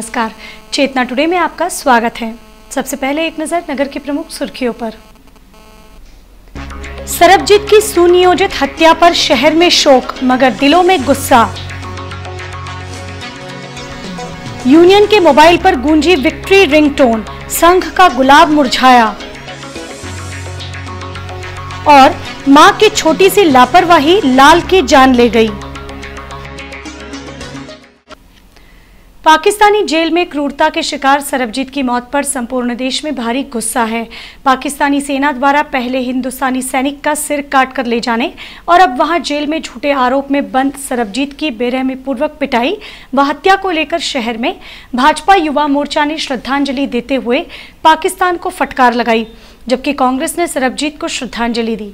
नमस्कार। चेतना टुडे में आपका स्वागत है। सबसे पहले एक नजर नगर की प्रमुख सुर्खियों पर। सरबजीत की सुनियोजित हत्या पर शहर में शोक मगर दिलों में गुस्सा। यूनियन के मोबाइल पर गूंजी विक्ट्री रिंगटोन, संघ का गुलाब मुरझाया। और मां की छोटी सी लापरवाही लाल की जान ले गई। पाकिस्तानी जेल में क्रूरता के शिकार सरबजीत की मौत पर संपूर्ण देश में भारी गुस्सा है। पाकिस्तानी सेना द्वारा पहले हिंदुस्तानी सैनिक का सिर काट कर ले जाने और अब वहां जेल में झूठे आरोप में बंद सरबजीत की बेरहमीपूर्वक पिटाई व हत्या को लेकर शहर में भाजपा युवा मोर्चा ने श्रद्धांजलि देते हुए पाकिस्तान को फटकार लगाई, जबकि कांग्रेस ने सरबजीत को श्रद्धांजलि दी।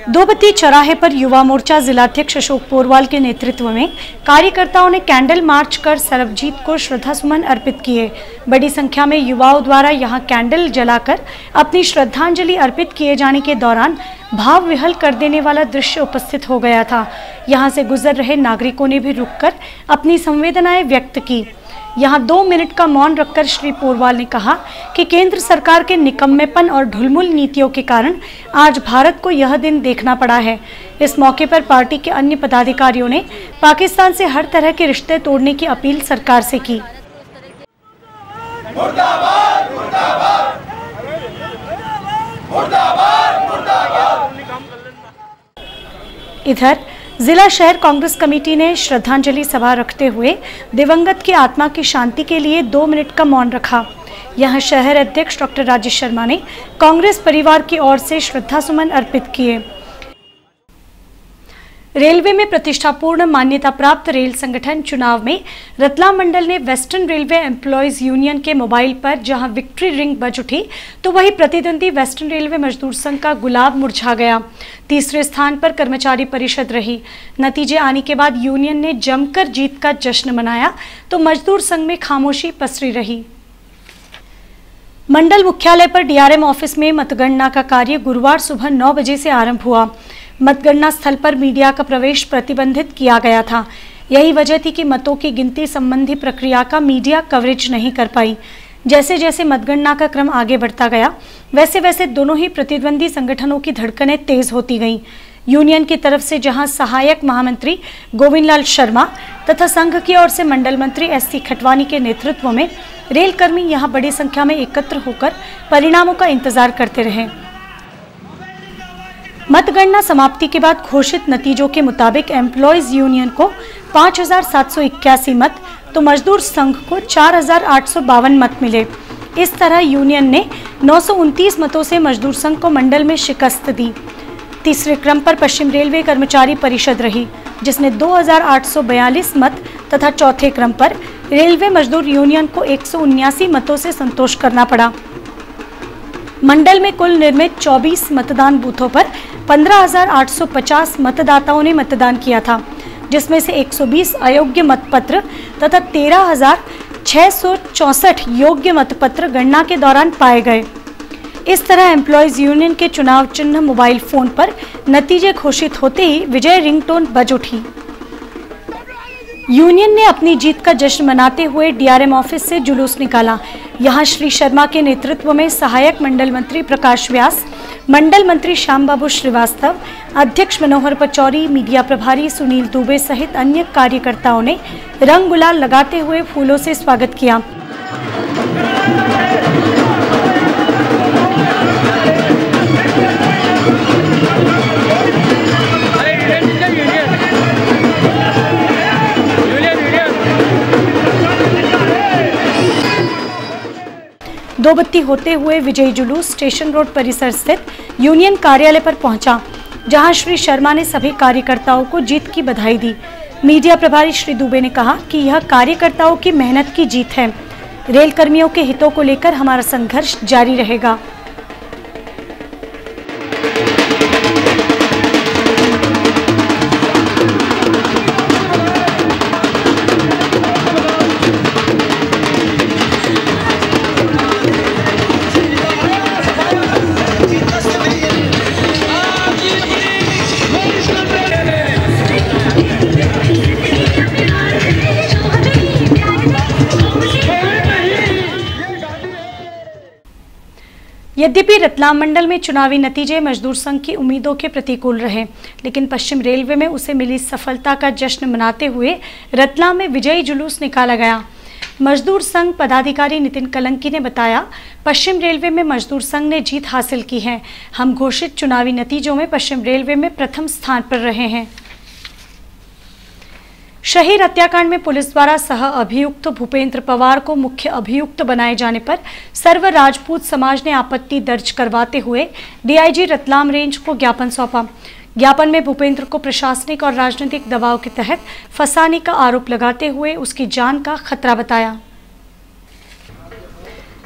दोबत्ती चौराहे पर युवा मोर्चा जिलाध्यक्ष अशोक पोरवाल के नेतृत्व में कार्यकर्ताओं ने कैंडल मार्च कर सरबजीत को श्रद्धासुमन अर्पित किए। बड़ी संख्या में युवाओं द्वारा यहां कैंडल जलाकर अपनी श्रद्धांजलि अर्पित किए जाने के दौरान भाव विह्वल कर देने वाला दृश्य उपस्थित हो गया था। यहां से गुजर रहे नागरिकों ने भी रुककर अपनी संवेदनाएं व्यक्त की। यहां 2 मिनट का मौन रखकर श्री पोरवाल ने कहा कि केंद्र सरकार के निकम्मेपन और ढुलमुल नीतियों के कारण आज भारत को यह दिन देखना पड़ा है। इस मौके पर पार्टी के अन्य पदाधिकारियों ने पाकिस्तान से हर तरह के रिश्ते तोड़ने की अपील सरकार से की। मुर्दाबाद, मुर्दाबाद, मुर्दाबाद, मुर्दाबाद। इधर जिला शहर कांग्रेस कमेटी ने श्रद्धांजलि सभा रखते हुए दिवंगत की आत्मा की शांति के लिए 2 मिनट का मौन रखा। यहां शहर अध्यक्ष डॉक्टर राजेश शर्मा ने कांग्रेस परिवार की ओर से श्रद्धासुमन अर्पित किए। रेलवे में प्रतिष्ठापूर्ण मान्यता प्राप्त रेल संगठन चुनाव में रतलाम मंडल ने वेस्टर्न रेलवे एम्प्लॉयज यूनियन के मोबाइल पर जहां विक्ट्री रिंग बज उठी, तो वही प्रतिद्वंदी वेस्टर्न रेलवे मजदूर संघ का गुलाब मुरझा गया। तीसरे स्थान पर कर्मचारी परिषद रही। नतीजे आने के बाद यूनियन ने जमकर जीत का जश्न मनाया, तो मजदूर संघ में खामोशी पसरी रही। मंडल मुख्यालय पर डीआरएम ऑफिस में मतगणना का कार्य गुरुवार सुबह 9 बजे से आरंभ हुआ। मतगणना स्थल पर मीडिया का प्रवेश प्रतिबंधित किया गया था। यही वजह थी कि मतों की गिनती संबंधी प्रक्रिया का मीडिया कवरेज नहीं कर पाई। जैसे जैसे मतगणना का क्रम आगे बढ़ता गया, वैसे वैसे दोनों ही प्रतिद्वंदी संगठनों की धड़कनें तेज होती गईं। यूनियन की तरफ से जहां सहायक महामंत्री गोविंद लाल शर्मा तथा संघ की ओर से मंडल मंत्री एससी खटवानी के नेतृत्व में रेल कर्मी यहां बड़ी संख्या में एकत्र होकर परिणामों का इंतजार करते रहे। मतगणना समाप्ति के बाद घोषित नतीजों के मुताबिक एम्प्लॉयज यूनियन को 5,781 मत, तो मजदूर संघ को 4,852 मत मिले। इस तरह यूनियन ने 929 मतों से मजदूर संघ को मंडल में शिकस्त दी। तीसरे क्रम पर पश्चिम रेलवे कर्मचारी परिषद रही, जिसने 2,842 मत तथा चौथे क्रम पर रेलवे मजदूर यूनियन को 179 मतों से संतोष करना पड़ा। मंडल में कुल निर्मित 24 मतदान बूथों पर 15,850 मतदाताओं ने मतदान किया था, जिसमें से 120 अयोग्य मतपत्र तथा 13,664 योग्य मतपत्र गणना के दौरान पाए गए। इस तरह एम्प्लॉयज यूनियन के चुनाव चिन्ह मोबाइल फोन पर नतीजे घोषित होते ही विजय रिंगटोन बज उठी। यूनियन ने अपनी जीत का जश्न मनाते हुए डीआरएम ऑफिस से जुलूस निकाला। यहां श्री शर्मा के नेतृत्व में सहायक मंडल मंत्री प्रकाश व्यास, मंडल मंत्री श्याम बाबू श्रीवास्तव, अध्यक्ष मनोहर पचौरी, मीडिया प्रभारी सुनील दुबे सहित अन्य कार्यकर्ताओं ने रंग गुलाल लगाते हुए फूलों से स्वागत किया। दो बत्ती होते हुए विजयी जुलूस स्टेशन रोड परिसर स्थित यूनियन कार्यालय पर पहुंचा, जहां श्री शर्मा ने सभी कार्यकर्ताओं को जीत की बधाई दी। मीडिया प्रभारी श्री दुबे ने कहा कि यह कार्यकर्ताओं की मेहनत की जीत है। रेल कर्मियों के हितों को लेकर हमारा संघर्ष जारी रहेगा। यद्यपि रतलाम मंडल में चुनावी नतीजे मजदूर संघ की उम्मीदों के प्रतिकूल रहे, लेकिन पश्चिम रेलवे में उसे मिली सफलता का जश्न मनाते हुए रतलाम में विजयी जुलूस निकाला गया। मजदूर संघ पदाधिकारी नितिन कलंकी ने बताया, पश्चिम रेलवे में मजदूर संघ ने जीत हासिल की है। हम घोषित चुनावी नतीजों में पश्चिम रेलवे में प्रथम स्थान पर रहे हैं। शहीद हत्याकांड में पुलिस द्वारा सह अभियुक्त भूपेंद्र पवार को मुख्य अभियुक्त बनाए जाने पर सर्व राजपूत समाज ने आपत्ति दर्ज करवाते हुए डीआईजी रतलाम रेंज को ज्ञापन सौंपा। ज्ञापन में भूपेंद्र को प्रशासनिक और राजनीतिक दबाव के तहत फंसाने का आरोप लगाते हुए उसकी जान का खतरा बताया।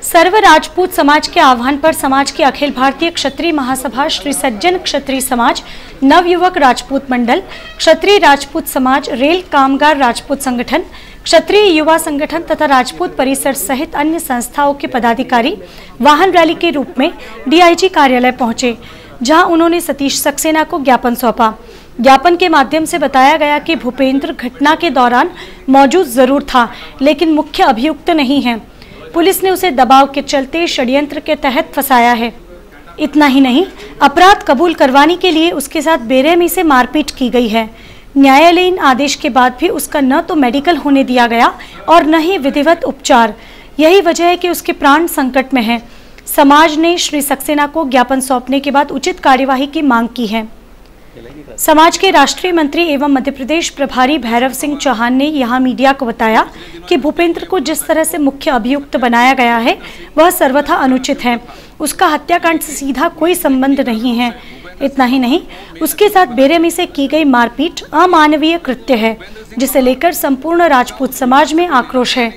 सर्व राजपूत समाज के आह्वान पर समाज की अखिल भारतीय क्षत्रिय महासभा, श्री सज्जन क्षत्रिय समाज, नवयुवक राजपूत मंडल, क्षत्रिय राजपूत समाज, रेल कामगार राजपूत संगठन, क्षत्रिय युवा संगठन तथा राजपूत परिसर सहित अन्य संस्थाओं के पदाधिकारी वाहन रैली के रूप में डीआईजी कार्यालय पहुंचे, जहां उन्होंने सतीश सक्सेना को ज्ञापन सौंपा। ज्ञापन के माध्यम से बताया गया कि भूपेंद्र घटना के दौरान मौजूद जरूर था, लेकिन मुख्य अभियुक्त नहीं है। पुलिस ने उसे दबाव के चलते षड्यंत्र के तहत फंसाया है। इतना ही नहीं, अपराध कबूल करवाने के लिए उसके साथ बेरहमी से मारपीट की गई है। न्यायालयीन आदेश के बाद भी उसका न तो मेडिकल होने दिया गया और न ही विधिवत उपचार। यही वजह है कि उसके प्राण संकट में है। समाज ने श्री सक्सेना को ज्ञापन सौंपने के बाद उचित कार्यवाही की मांग की है। समाज के राष्ट्रीय मंत्री एवं मध्य प्रदेश प्रभारी भैरव सिंह चौहान ने यहां मीडिया को बताया कि भूपेंद्र को जिस तरह से मुख्य अभियुक्त बनाया गया है वह सर्वथा अनुचित है। उसका हत्याकांड से सीधा कोई संबंध नहीं है। इतना ही नहीं, उसके साथ बेरहमी से की गई मारपीट अमानवीय कृत्य है, जिसे लेकर संपूर्ण राजपूत समाज में आक्रोश है।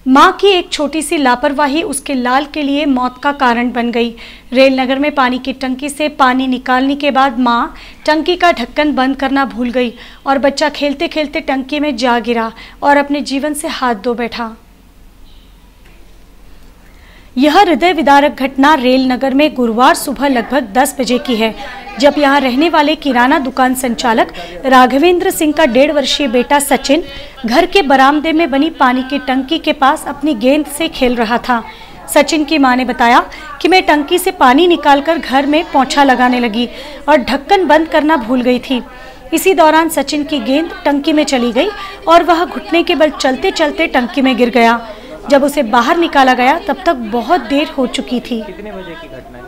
मां की एक छोटी सी लापरवाही उसके लाल के लिए मौत का कारण बन गई। रेल नगर में पानी की टंकी से पानी निकालने के बाद मां टंकी का ढक्कन बंद करना भूल गई और बच्चा खेलते खेलते टंकी में जा गिरा और अपने जीवन से हाथ धो बैठा। यह हृदय विदारक घटना रेल नगर में गुरुवार सुबह लगभग 10 बजे की है, जब यहां रहने वाले किराना दुकान संचालक राघवेंद्र सिंह का 1.5 वर्षीय बेटा सचिन घर के बरामदे में बनी पानी की टंकी के पास अपनी गेंद से खेल रहा था। सचिन की मां ने बताया कि मैं टंकी से पानी निकालकर घर में पोंछा लगाने लगी और ढक्कन बंद करना भूल गई थी। इसी दौरान सचिन की गेंद टंकी में चली गई और वह घुटने के बल चलते चलते टंकी में गिर गया। जब उसे बाहर निकाला गया तब तक बहुत देर हो चुकी थी। कितने बजे की घटना है?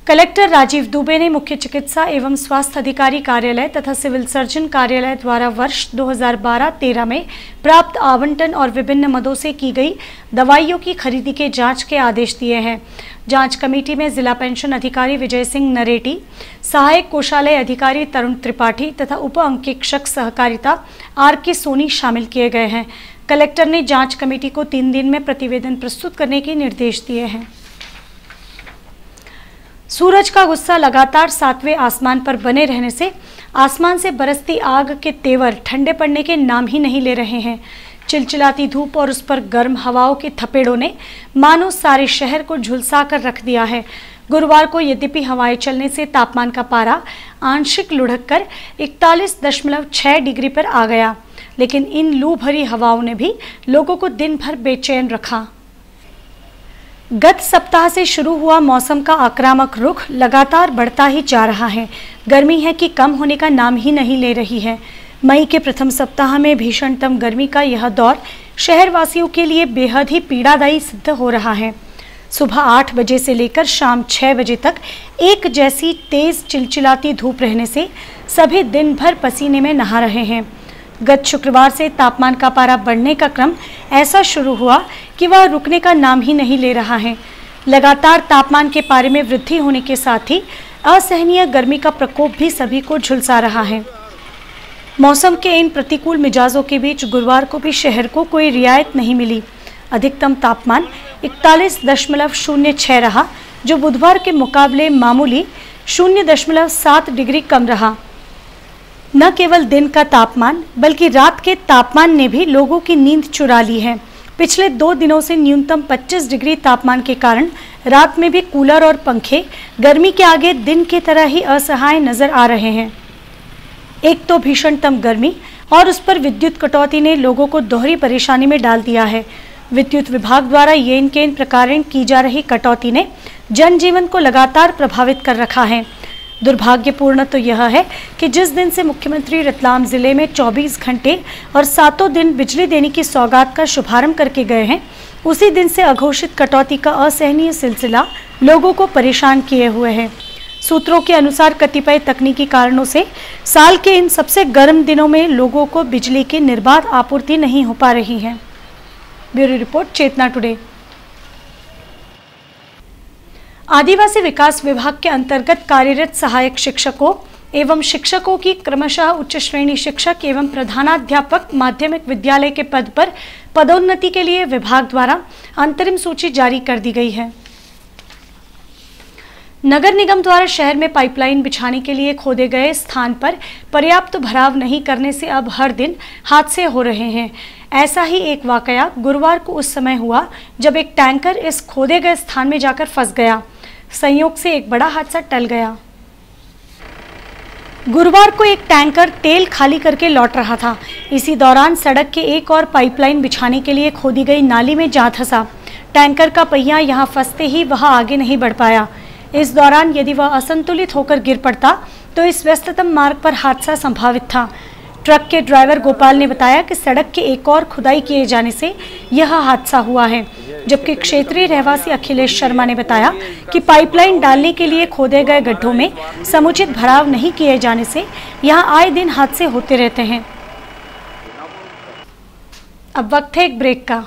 कलेक्टर राजीव दुबे ने मुख्य चिकित्सा एवं स्वास्थ्य अधिकारी कार्यालय तथा सिविल सर्जन कार्यालय द्वारा वर्ष 2012-13 में प्राप्त आवंटन और विभिन्न मदों से की गई दवाइयों की खरीदी के जांच के आदेश दिए हैं। जांच कमेटी में जिला पेंशन अधिकारी विजय सिंह नरेटी, सहायक कोषालय अधिकारी तरुण त्रिपाठी तथा उप अंकेक्षक सहकारिता RK सोनी शामिल किए गए हैं। कलेक्टर ने जांच कमेटी को 3 दिन में प्रतिवेदन प्रस्तुत करने के निर्देश दिए हैं। सूरज का गुस्सा लगातार 7वें आसमान पर बने रहने से आसमान से बरसती आग के तेवर ठंडे पड़ने के नाम ही नहीं ले रहे हैं। चिलचिलाती धूप और उस पर गर्म हवाओं के थपेड़ों ने मानो सारे शहर को झुलसा कर रख दिया है। गुरुवार को यद्यपि हवाएं चलने से तापमान का पारा आंशिक लुढ़क कर 41.6 डिग्री पर आ गया, लेकिन इन लू भरी हवाओं ने भी लोगों को दिन भर बेचैन रखा। गत सप्ताह से शुरू हुआ मौसम का आक्रामक रुख लगातार बढ़ता ही जा रहा है। गर्मी है कि कम होने का नाम ही नहीं ले रही है। मई के प्रथम सप्ताह में भीषणतम गर्मी का यह दौर शहरवासियों के लिए बेहद ही पीड़ादायी सिद्ध हो रहा है। सुबह 8 बजे से लेकर शाम 6 बजे तक एक जैसी तेज चिलचिलाती धूप रहने से सभी दिन भर पसीने में नहा रहे हैं। गत शुक्रवार से तापमान का पारा बढ़ने का क्रम ऐसा शुरू हुआ कि वह रुकने का नाम ही नहीं ले रहा है। लगातार तापमान के पारे में वृद्धि होने के साथ ही असहनीय गर्मी का प्रकोप भी सभी को झुलसा रहा है। मौसम के इन प्रतिकूल मिजाजों के बीच गुरुवार को भी शहर को कोई रियायत नहीं मिली। अधिकतम तापमान 41.06 रहा, जो बुधवार के मुकाबले मामूली 0.7 डिग्री कम रहा। न केवल दिन का तापमान बल्कि रात के तापमान ने भी लोगों की नींद चुरा ली है। पिछले 2 दिनों से न्यूनतम 25 डिग्री तापमान के कारण रात में भी कूलर और पंखे गर्मी के आगे दिन की तरह ही असहाय नजर आ रहे हैं। एक तो भीषणतम गर्मी और उस पर विद्युत कटौती ने लोगों को दोहरी परेशानी में डाल दिया है। विद्युत विभाग द्वारा येन केन प्रकारेण की जा रही कटौती ने जनजीवन को लगातार प्रभावित कर रखा है। दुर्भाग्यपूर्ण तो यह है कि जिस दिन से मुख्यमंत्री रतलाम जिले में 24 घंटे और 7 दिन बिजली देने की सौगात का शुभारंभ करके गए हैं, उसी दिन से अघोषित कटौती का असहनीय सिलसिला लोगों को परेशान किए हुए है। सूत्रों के अनुसार कतिपय तकनीकी कारणों से साल के इन सबसे गर्म दिनों में लोगों को बिजली की निर्बाध आपूर्ति नहीं हो पा रही है। ब्यूरो रिपोर्ट, चेतना टुडे। आदिवासी विकास विभाग के अंतर्गत कार्यरत सहायक शिक्षकों एवं शिक्षकों की क्रमशः उच्च श्रेणी शिक्षक एवं प्रधानाध्यापक माध्यमिक विद्यालय के पद पर पदोन्नति के लिए विभाग द्वारा अंतरिम सूची जारी कर दी गई है। नगर निगम द्वारा शहर में पाइपलाइन बिछाने के लिए खोदे गए स्थान पर पर्याप्त भराव नहीं करने से अब हर दिन हादसे हो रहे हैं। ऐसा ही एक वाकया गुरुवार को उस समय हुआ जब एक टैंकर इस खोदे गए स्थान में जाकर फंस गया। संयोग से एक बड़ा हादसा टल गया। गुरुवार को एक टैंकर तेल खाली करके लौट रहा था। इसी दौरान सड़क के एक और पाइपलाइन बिछाने के लिए खोदी गई नाली में जा धंसा। टैंकर का पहिया यहां फंसते ही वह आगे नहीं बढ़ पाया। इस दौरान यदि वह असंतुलित होकर गिर पड़ता तो इस व्यस्ततम मार्ग पर हादसा संभावित था। ट्रक के ड्राइवर गोपाल ने बताया कि सड़क के एक और खुदाई किए जाने से यह हादसा हुआ है, जबकि क्षेत्रीय रहवासी अखिलेश शर्मा ने बताया कि पाइपलाइन डालने के लिए खोदे गए गड्ढों में समुचित भराव नहीं किए जाने से यहां आए दिन हादसे होते रहते हैं। अब वक्त है एक ब्रेक का।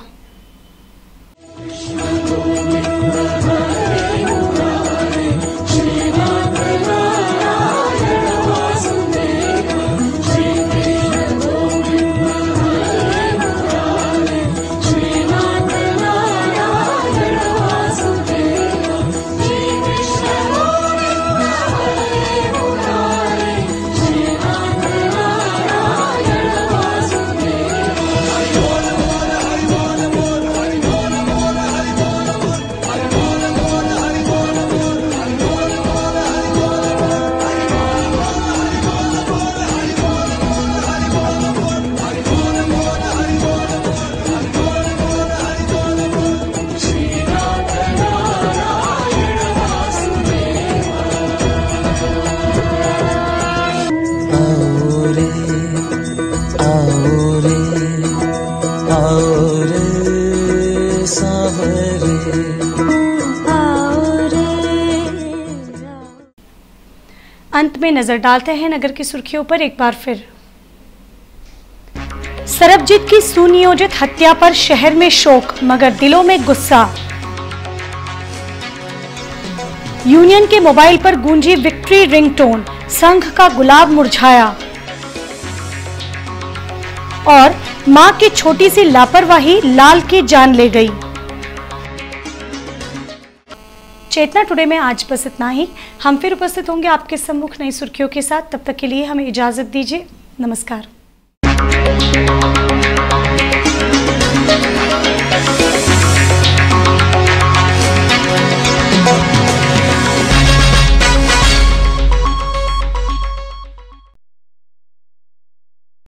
अंत में नजर डालते हैं नगर की सुर्खियों पर एक बार फिर। सरबजीत की सुनियोजित हत्या पर शहर में शोक मगर दिलों में गुस्सा। यूनियन के मोबाइल पर गूंजी विक्ट्री रिंगटोन, संघ का गुलाब मुरझाया। और मां की छोटी सी लापरवाही लाल की जान ले गई। चेतना टुडे में आज बस इतना ही। हम फिर उपस्थित होंगे आपके सम्मुख नई सुर्खियों के साथ। तब तक के लिए हमें इजाजत दीजिए। नमस्कार।